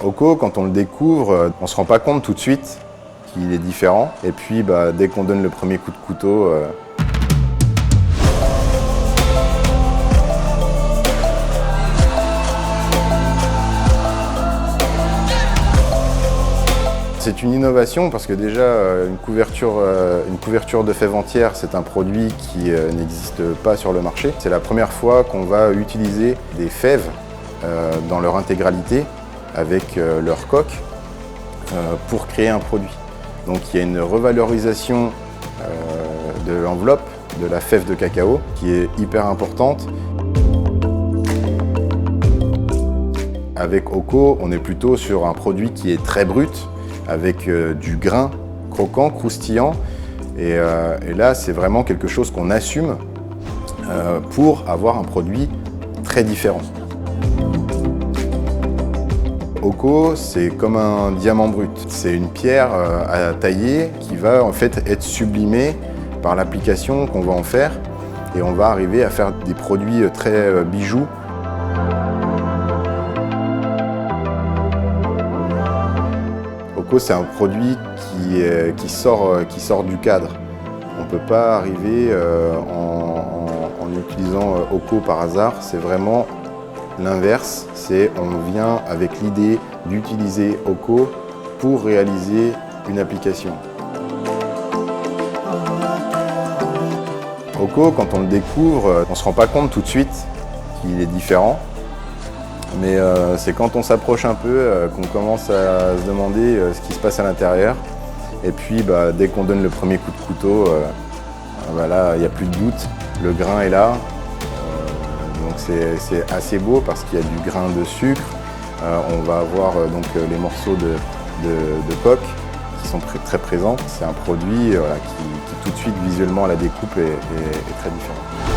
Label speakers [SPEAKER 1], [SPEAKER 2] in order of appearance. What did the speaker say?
[SPEAKER 1] Oko, quand on le découvre, on ne se rend pas compte tout de suite qu'il est différent. Et puis dès qu'on donne le premier coup de couteau, c'est une innovation parce que déjà une couverture de fèves entières, c'est un produit qui n'existe pas sur le marché. C'est la première fois qu'on va utiliser des fèves dans leur intégralité avec leur coque pour créer un produit. Donc il y a une revalorisation de l'enveloppe de la fève de cacao qui est hyper importante. Avec Oko, on est plutôt sur un produit qui est très brut, avec du grain croquant, croustillant. Et là, c'est vraiment quelque chose qu'on assume pour avoir un produit très différent. Oko, c'est comme un diamant brut. C'est une pierre à tailler qui va en fait être sublimée par l'application qu'on va en faire. Et on va arriver à faire des produits très bijoux. Oko, c'est un produit qui sort du cadre. On ne peut pas arriver en utilisant Oko par hasard. C'est vraiment l'inverse. On vient avec l'idée d'utiliser Oko pour réaliser une application. Oko, quand on le découvre, on ne se rend pas compte tout de suite qu'il est différent. Mais c'est quand on s'approche un peu qu'on commence à se demander ce qui se passe à l'intérieur. Et puis dès qu'on donne le premier coup de couteau, là, il n'y a plus de doute, le grain est là. Donc c'est assez beau parce qu'il y a du grain de sucre. On va avoir donc les morceaux de coque qui sont très présents. C'est un produit qui tout de suite visuellement à la découpe est très différent.